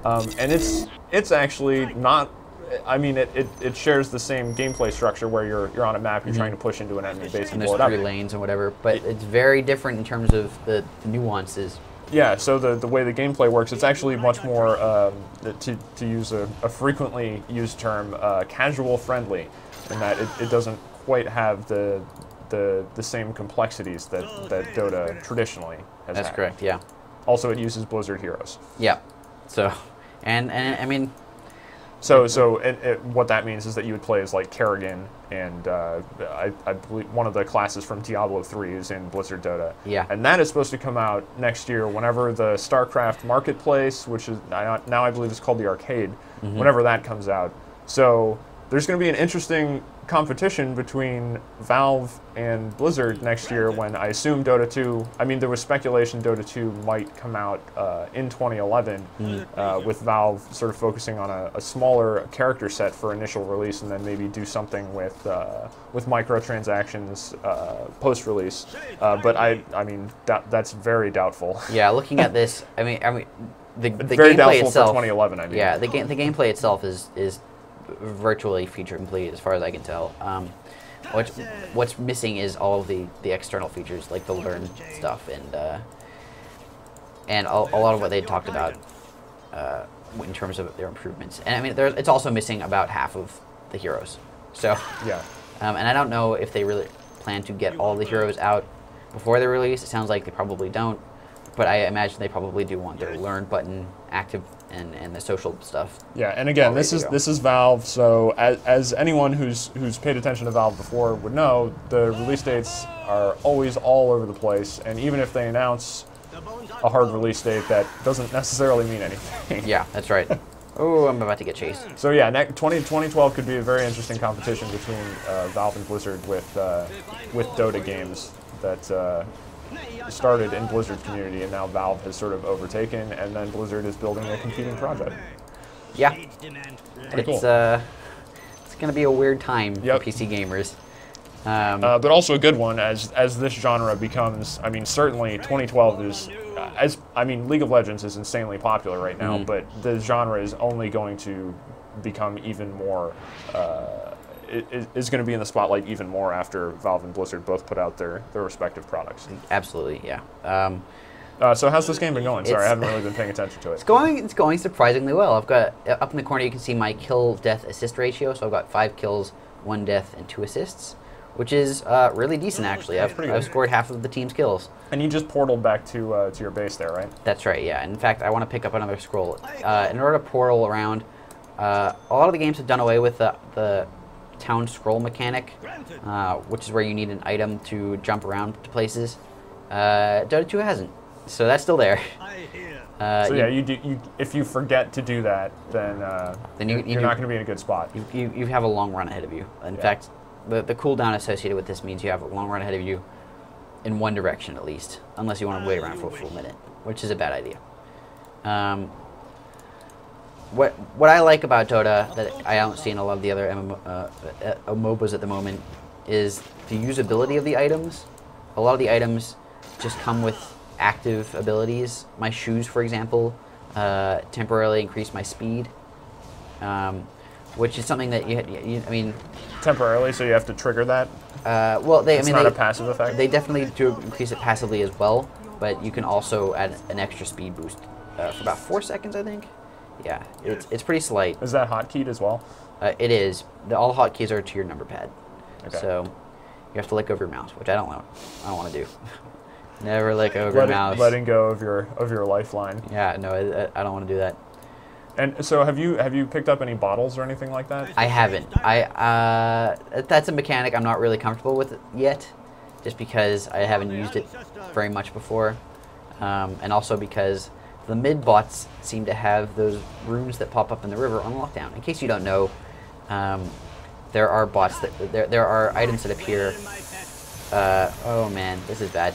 And it's actually not. I mean, it shares the same gameplay structure where you're on a map, you're trying to push into an enemy base and blow it up. There's 3 lanes and whatever, but it's very different in terms of the nuances. Yeah, so the way the gameplay works, it's actually much more, to use a frequently used term, casual friendly, in that it doesn't quite have the same complexities that DotA traditionally has had. That's correct, yeah. Also, it uses Blizzard heroes. Yeah, so, and I mean... So what that means is that you would play as like Kerrigan, and I believe one of the classes from Diablo 3 is in Blizzard DotA. Yeah. And that is supposed to come out next year whenever the StarCraft Marketplace, which is now I believe it's called the Arcade, whenever that comes out. So there's going to be an interesting competition between Valve and Blizzard next year when I assume Dota 2, I mean there was speculation Dota 2 might come out in 2011 with Valve sort of focusing on a smaller character set for initial release and then maybe do something with microtransactions post-release. But I mean that's very doubtful. Yeah, looking at this, I mean the very gameplay doubtful itself, for 2011, I mean. Yeah, the gameplay itself is virtually feature complete as far as I can tell. What's missing is all of the external features like the learn stuff and a lot of what they talked about in terms of their improvements. And I mean, it's also missing about half of the heroes. So yeah, and I don't know if they really plan to get all the heroes out before their release. It sounds like they probably don't, but I imagine they probably do want their learn button active and the social stuff. Yeah, and again, this is Valve. So as anyone who's paid attention to Valve before would know, the release dates are always all over the place, and even if they announce a hard release date, that doesn't necessarily mean anything. Yeah, that's right. Oh, I'm about to get chased. So yeah, 2012 could be a very interesting competition between Valve and Blizzard with Dota games that started in Blizzard's community, and now Valve has sort of overtaken, and then Blizzard is building a competing project. Yeah, Pretty cool. It's going to be a weird time for PC gamers. But also a good one as this genre becomes. I mean, certainly 2012 is, League of Legends is insanely popular right now, but the genre is only going to become even more. Is going to be in the spotlight even more after Valve and Blizzard both put out their respective products. Absolutely, yeah. So how's this game been going? Sorry, I haven't really been paying attention to it. It's going surprisingly well. I've got up in the corner you can see my kill death assist ratio. So I've got 5 kills, 1 death, and 2 assists, which is really decent actually. I've scored half of the team's kills. And you just portaled back to your base there, right? That's right. Yeah. In fact, I want to pick up another scroll. In order to portal around, a lot of the games have done away with the town scroll mechanic, which is where you need an item to jump around to places. Dota 2 hasn't, so that's still there. So yeah, if you forget to do that, then you're not going to be in a good spot. You have a long run ahead of you. In fact, the cooldown associated with this means you have a long run ahead of you in one direction at least, unless you want to wait around for a full minute, which is a bad idea. What I like about Dota that I don't see in a lot of the other MOBAs at the moment is the usability of the items. A lot of the items just come with active abilities. My shoes, for example, temporarily increase my speed, which is something that I mean... Temporarily, so you have to trigger that? Well, it's not a passive effect? They definitely do increase it passively as well, but you can also add an extra speed boost for about 4 seconds, I think. Yeah, it's pretty slight. Is that hotkeyed as well? It is. All hotkeys are to your number pad. Okay. So you have to let go of your mouse, which I don't want to do. Never let go of your mouse. Letting go of your lifeline. Yeah, no, I don't want to do that. And so have you picked up any bottles or anything like that? I haven't. That's a mechanic I'm not really comfortable with yet, just because I haven't used it very much before, and also because the mid bots seem to have those runes that pop up in the river on lockdown. In case you don't know, there are bots that there are items that appear. Oh man, this is bad.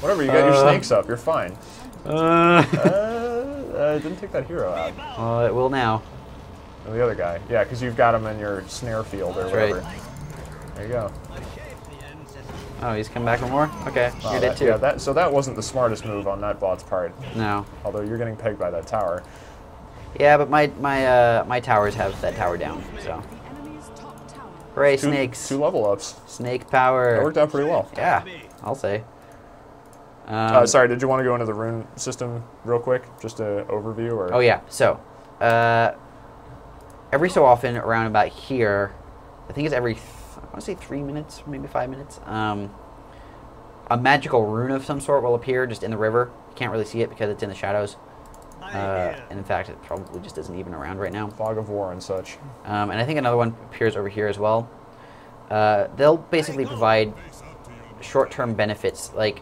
Whatever, you got your snakes up. You're fine. Didn't take that hero out. Well, it will now. Or the other guy. Yeah, because you've got him in your snare field or whatever. Right. There you go. Oh, he's come back for more? Okay, you're dead too. Yeah, so that wasn't the smartest move on that bot's part. No. Although you're getting pegged by that tower. Yeah, but my towers have that tower down, so. Hooray, snakes. 2 level ups. Snake power. That worked out pretty well. Yeah, I'll say. Sorry, did you want to go into the rune system real quick? Just an overview? Or? Oh, yeah. So, every so often around about here, I think it's every, I want to say 3 minutes, maybe 5 minutes, a magical rune of some sort will appear just in the river. You can't really see it because it's in the shadows. And in fact, it probably just isn't even around right now. Fog of War and such. And I think another one appears over here as well. They'll basically provide short-term benefits, like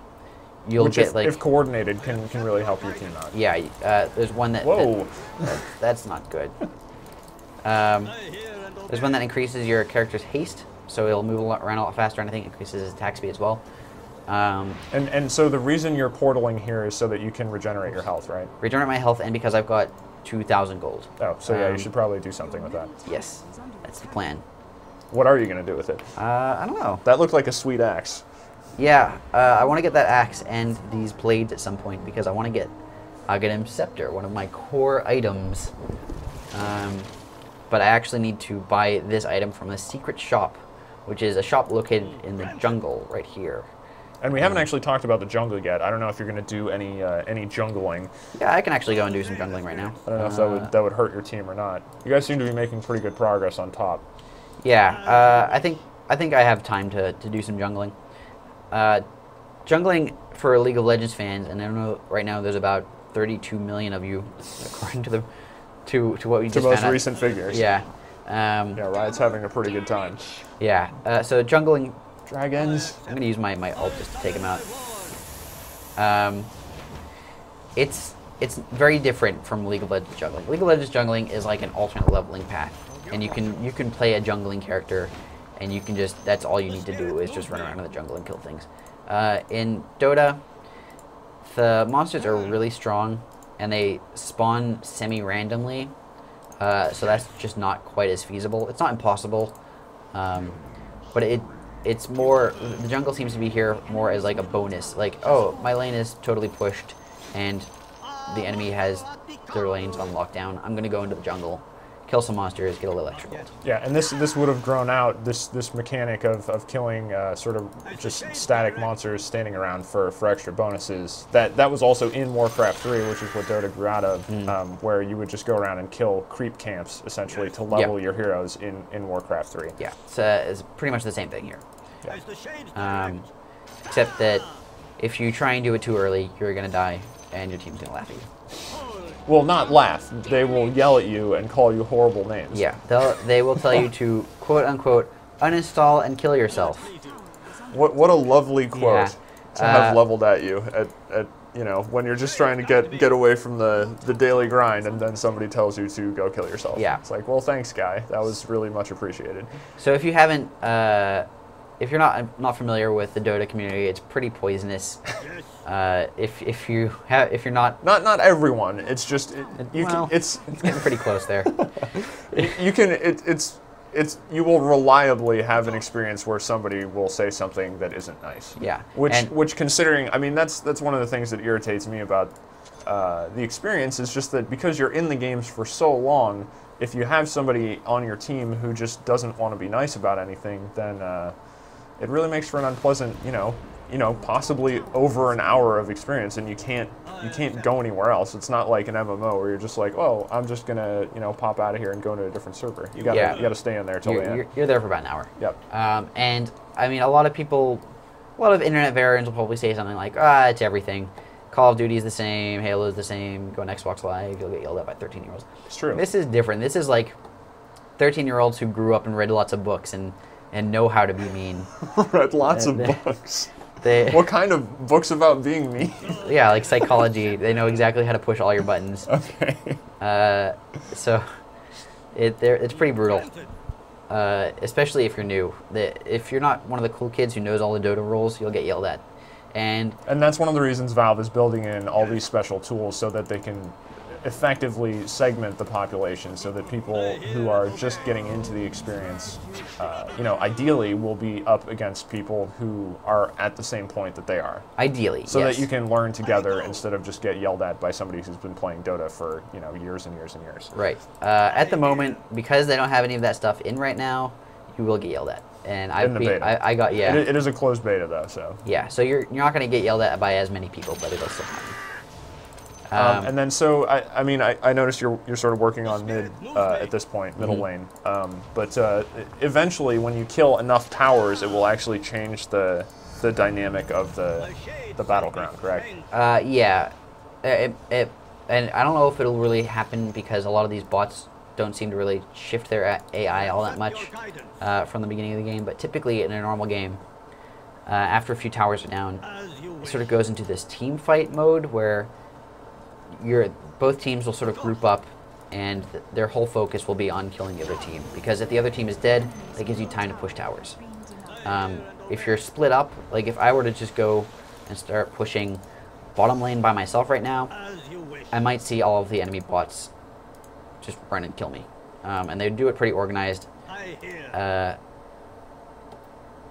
you'll Which, get if coordinated, can really help your team out. Yeah, there's one that. Whoa. That's not good. There's one that increases your character's haste, so it'll move around a lot faster, and I think increases his attack speed as well. And so the reason you're portaling here is so that you can regenerate your health, right? Regenerate my health, and because I've got 2,000 gold. Oh, so yeah, you should probably do something with that. Yes, that's the plan. What are you going to do with it? I don't know. That looked like a sweet axe. Yeah, I want to get that axe and these blades at some point because I want to get Aghanim Scepter, one of my core items. But I actually need to buy this item from a secret shop, which is a shop located in the jungle right here. And we haven't actually talked about the jungle yet. I don't know if you're going to do any jungling. Yeah, I can actually go and do some jungling right now. I don't know if that would hurt your team or not. You guys seem to be making pretty good progress on top. Yeah, I think I have time to do some jungling. Jungling for League of Legends fans, and I don't know right now there's about 32 million of you, according to what we just found out. To most recent figures. Yeah. Yeah, Riot's having a pretty good time. Yeah. So jungling. Dragons. I'm gonna use my ult just to take them out. It's very different from League of Legends jungling. League of Legends jungling is like an alternate leveling path, and you can play a jungling character, and you can just, that's all you need to do is just run around in the jungle and kill things. In Dota, the monsters are really strong, and they spawn semi-randomly, so that's just not quite as feasible. It's not impossible, but it's more, the jungle seems to be here more as like a bonus. Like, oh, my lane is totally pushed, and the enemy has their lanes on lockdown. I'm going to go into the jungle, kill some monsters, get a little extra gold. Yeah, and this would have grown out, this mechanic of killing sort of just static monsters standing around for extra bonuses. That was also in Warcraft 3, which is what Dota grew out of, where you would just go around and kill creep camps, essentially, to level your heroes in Warcraft 3. Yeah, it's pretty much the same thing here. Yeah. Except that if you try and do it too early, you're going to die, and your team's going to laugh at you. Well, not laugh. They will yell at you and call you horrible names. Yeah, they will tell you to, quote unquote, uninstall and kill yourself. What a lovely quote to have leveled at you at you know, when you're just trying to get away from the daily grind, and then somebody tells you to go kill yourself. Yeah. It's like, well, thanks, guy. That was really much appreciated. So if you haven't, if you're not familiar with the Dota community, it's pretty poisonous. If you're not everyone. It's just it's getting pretty close there. You will reliably have an experience where somebody will say something that isn't nice. Yeah. Which considering, I mean, that's one of the things that irritates me about the experience is just that because you're in the games for so long, if you have somebody on your team who just doesn't want to be nice about anything, then it really makes for an unpleasant, possibly over an hour of experience, and you can't go anywhere else. It's not like an MMO where you're just like, oh, I'm just gonna pop out of here and go to a different server. You gotta stay in there till the end. You're there for about an hour. Yep. And I mean, a lot of internet veterans will probably say something like, it's everything. Call of Duty is the same, Halo is the same, go on Xbox Live, you'll get yelled at by 13-year-olds. It's true. This is different. This is like 13-year-olds who grew up and read lots of books and know how to be mean. Read lots of books. What kind of books about being mean? Yeah, like psychology. They know exactly how to push all your buttons. Okay. So it's pretty brutal, especially if you're new. If you're not one of the cool kids who knows all the Dota rules, you'll get yelled at. And that's one of the reasons Valve is building in all these special tools so that they can effectively segment the population so that people who are just getting into the experience, ideally will be up against people who are at the same point that they are. Ideally, so yes. that you can learn together instead of just get yelled at by somebody who's been playing Dota for years and years and years. Right. At the moment, because they don't have any of that stuff in right now, you will get yelled at. And I got It is a closed beta though, so yeah. So you're not going to get yelled at by as many people, but it'll still happen. And then so I noticed you're sort of working on mid at this point, middle lane. But eventually, when you kill enough towers, it will actually change the dynamic of the battleground, correct? Yeah. And I don't know if it'll really happen because a lot of these bots don't seem to really shift their AI all that much from the beginning of the game. But typically, in a normal game, after a few towers are down, it sort of goes into this team fight mode where both teams will sort of group up, and their whole focus will be on killing the other team. Because if the other team is dead, that gives you time to push towers. If you're split up, like if I were to just go and start pushing bottom lane by myself right now, I might see all of the enemy bots just run and kill me. And they do it pretty organized. But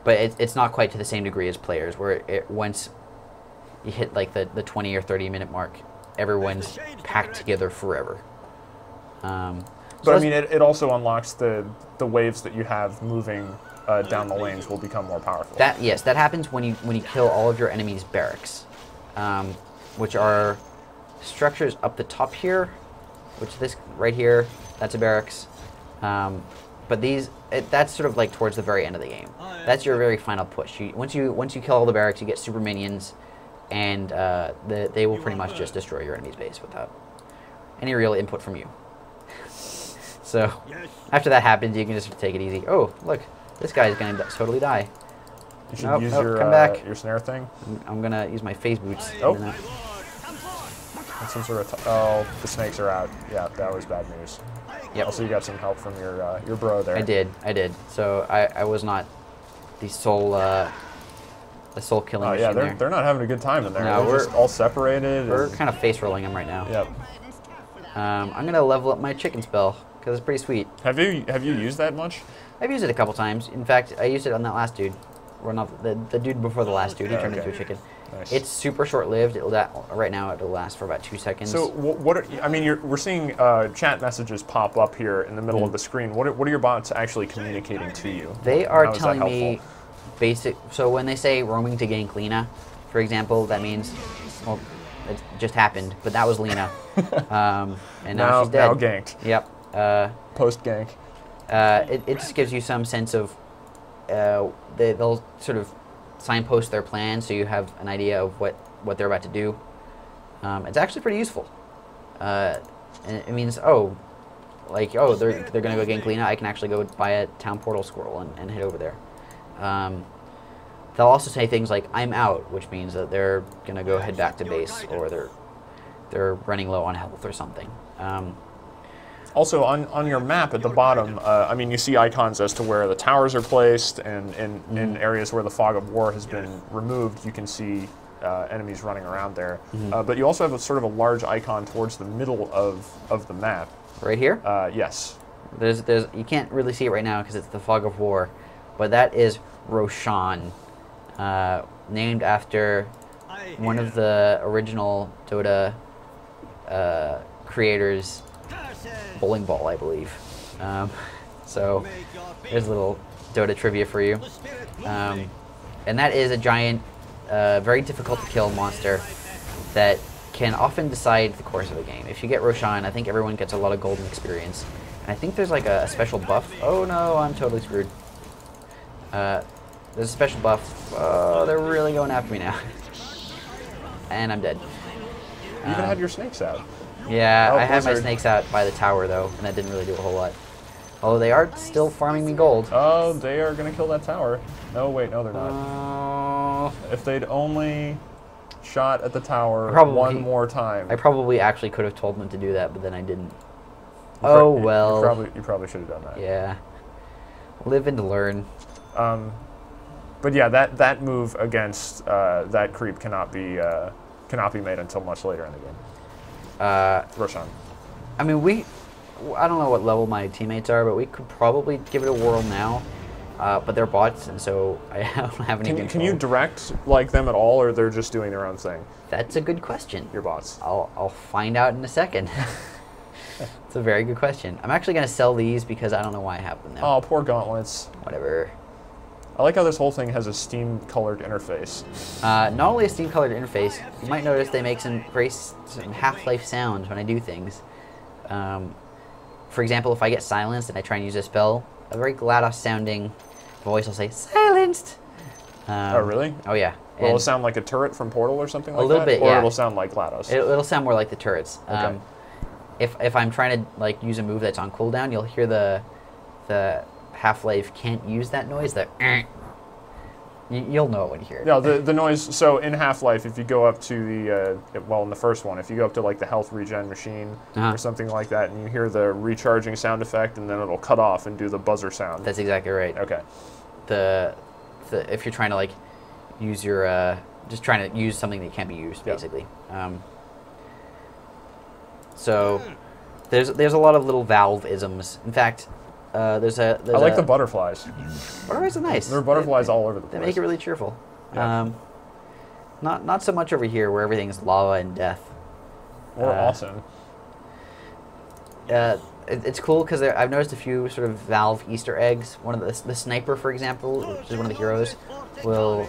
it's not quite to the same degree as players, where once you hit like the 20 or 30 minute mark, everyone's packed together forever. But I mean, it also unlocks the waves that you have moving down the lanes will become more powerful. That happens when you kill all of your enemies' barracks, which are structures up the top here, which this right here, that's a barracks. But that's sort of like towards the very end of the game. That's your very final push. Once you kill all the barracks, you get super minions, and they will pretty much just destroy your enemy's base without any real input from you. So after that happens, you can just take it easy. Oh, look, this guy's going to totally die. You should use your snare thing. I'm going to use my phase boots. Oh. That's some sort of the snakes are out. Yeah, that was bad news. Yep. Also, you got some help from your bro there. I did. So I was not the sole killing machine yeah, there. they're not having a good time in there. No, they're just all separated. We're kind of face rolling them right now. Yep. I'm gonna level up my chicken spell because it's pretty sweet. Have you used that much? I've used it a couple times. In fact, I used it on that last dude. Or not the dude before the last dude. He turned into a chicken. Nice. It's super short-lived. Right now, it'll last for about 2 seconds. So we're seeing chat messages pop up here in the middle of the screen. What are your bots actually communicating to you? They are telling me basic. So when they say roaming to gank Lena, for example, that means, well, it just happened, but that was Lena. And now she's dead. Now ganked. Yep. Post gank. It just gives you some sense of they'll sort of signpost their plan so you have an idea of what they're about to do. It's actually pretty useful. And it means, they're going to go gank Lena. I can actually go buy a town portal scroll and head over there. They'll also say things like, I'm out, which means that they're going to go head back to base, or they're running low on health or something. Also, on your map at the bottom, you see icons as to where the towers are placed, and in areas where the fog of war has been removed, you can see enemies running around there. But you also have a sort of a large icon towards the middle of the map. Right here? Yes. You can't really see it right now because it's the fog of war, but that is Roshan, named after one of the original Dota creators. Bowling ball, I believe. So there's a little Dota trivia for you. And that is a giant, very difficult to kill monster that can often decide the course of a game. If you get Roshan, I think everyone gets a lot of golden experience. And I think there's like a special buff. Oh no, I'm totally screwed. There's a special buff. Oh, they're really going after me now. And I'm dead. You even had your snakes out. Yeah, I had my snakes out by the tower, though, and that didn't really do a whole lot. Although they are still farming me gold. Oh, they are going to kill that tower. No, wait, no, they're not. If they'd only shot at the tower one more time. I probably actually could have told them to do that, but then I didn't. Well. You probably should have done that. Yeah. Live and learn. But yeah, that move against that creep cannot be made until much later in the game. Roshan. I mean, I don't know what level my teammates are, but we could probably give it a whirl now. But they're bots, and so I don't have any control. Can you direct like them at all, or they're just doing their own thing? That's a good question. Your bots. I'll find out in a second. It's a very good question. I'm actually going to sell these because I don't know why I have them now. Oh, poor gauntlets. Whatever. I like how this whole thing has a steam-colored interface. Not only a steam-colored interface, you might notice they make some Half-Life sounds when I do things. For example, if I get silenced and I try and use a spell, a very GLaDOS-sounding voice will say, "Silenced!" Oh, really? Oh, yeah. Will it sound like a turret from Portal or something like that? A little bit, or yeah. It'll sound like GLaDOS? It'll sound more like the turrets. Okay. If I'm trying to like use a move that's on cooldown, you'll hear the Half-Life can't use that noise. You'll know it when you hear it. No, the noise. So in Half-Life, if you go up to the in the first one, if you go up to like the health regen machine or something like that, and you hear the recharging sound effect, and then it'll cut off and do the buzzer sound. That's exactly right. Okay. If you're trying to like use your just trying to use something that can't be used, basically. So there's a lot of little valve isms. In fact, I like the butterflies. Butterflies are nice. There are butterflies all over the place. They make it really cheerful. Yeah. Not so much over here where everything's lava and death. Or awesome. It's cool because I've noticed a few sort of Valve Easter eggs. One of the sniper, for example, which is one of the heroes, will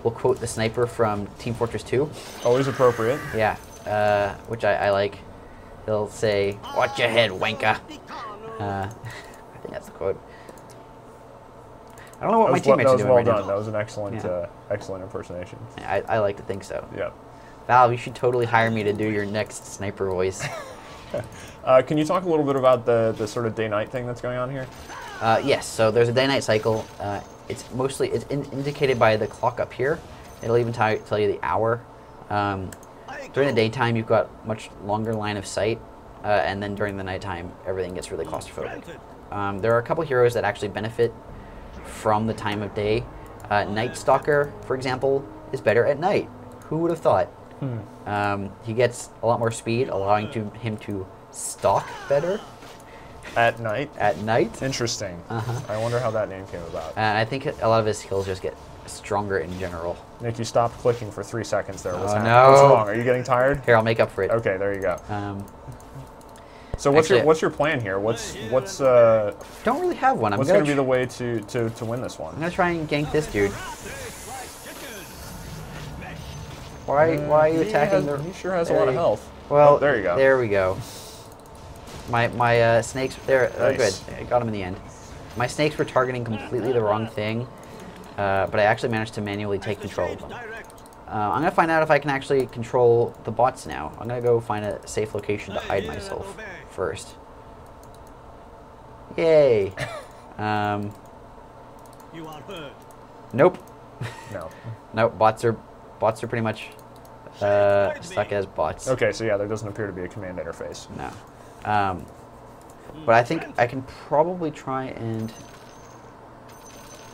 quote the sniper from Team Fortress 2. Always appropriate. Yeah, which I like. He'll say, "Watch your head, wanker." I think that's the quote. I don't know what my teammates are doing right now. That was well done. That was an excellent, excellent impersonation. I like to think so. Yeah. Valve, you should totally hire me to do your next sniper voice. Can you talk a little bit about the sort of day-night thing that's going on here? Yes. So there's a day-night cycle. It's indicated by the clock up here. It'll even tell you the hour. During the daytime, you've got much longer line of sight, and then during the nighttime, everything gets really claustrophobic. There are a couple heroes that actually benefit from the time of day. Night Stalker, for example, is better at night. Who would have thought? He gets a lot more speed, allowing him to stalk better. At night? At night. Interesting. I wonder how that name came about. And I think a lot of his skills just get stronger in general. Nick, you stopped clicking for 3 seconds there. What's happening? No. What's wrong? Are you getting tired? Here, I'll make up for it. Okay, there you go. So actually, what's your plan here? What's don't really have one. What's going to be the way to win this one? I'm gonna try and gank this dude. Why are you attacking He sure has a lot of health. Well, there you go. There we go. My snakes there. Nice. Good. I got him in the end. My snakes were targeting completely the wrong thing, but I actually managed to manually take control of them. I'm gonna find out if I can actually control the bots now. I'm gonna go find a safe location to hide myself first. Yay! You are hurt. Nope. No. Nope. Bots are pretty much stuck as bots. Okay, so yeah, there doesn't appear to be a command interface. No. But I think I can probably try and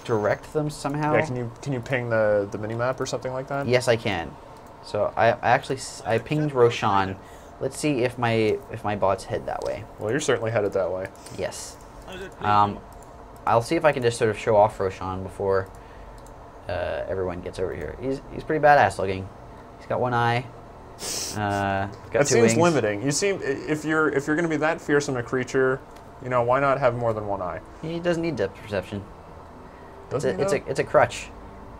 direct them somehow. Yeah, can you ping the minimap or something like that? Yes, I can. So I pinged Roshan. Let's see if my bots head that way. Well, you're certainly headed that way. Yes. I'll see if I can just sort of show off Roshan before everyone gets over here. He's pretty badass looking. He's got one eye. Got that two seems wings. limiting. You seem if you're going to be that fearsome a creature, why not have more than one eye? He doesn't need depth perception. Doesn't he? It's a crutch.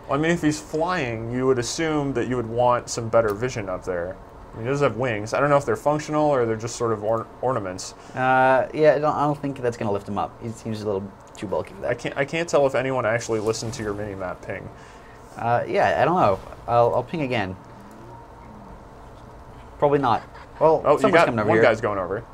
Well, I mean, if he's flying, you would assume that you would want some better vision up there. I mean, he does have wings. I don't know if they're functional or they're just sort of ornaments. Yeah, I don't think that's going to lift him up. He seems a little too bulky for that. I can't tell if anyone actually listened to your mini-map ping. Yeah, I don't know. I'll ping again. Probably not. Well, someone's coming over here. One guy's going over.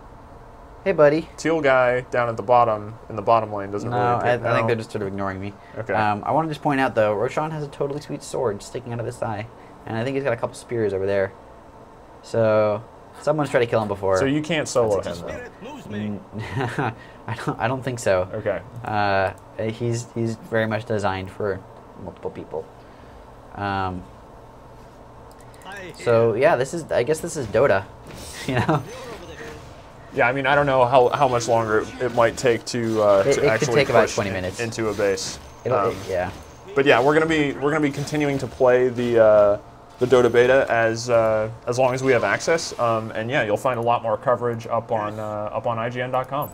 Hey, buddy. Teal guy down at the bottom, in the bottom lane, doesn't really appear. I think they're just sort of ignoring me. Okay. I want to just point out, though, Roshan has a totally sweet sword sticking out of his thigh. And I think he's got a couple spears over there. So, someone's tried to kill him before. So you can't solo him, though? I don't think so. Okay. He's very much designed for multiple people. So yeah, I guess this is DotA, you know. Yeah, I mean, I don't know how much longer it might take to It actually could take about push 20 minutes into a base. Yeah. But yeah, we're gonna be continuing to play the DotA beta as long as we have access. And yeah, you'll find a lot more coverage up on IGN.com.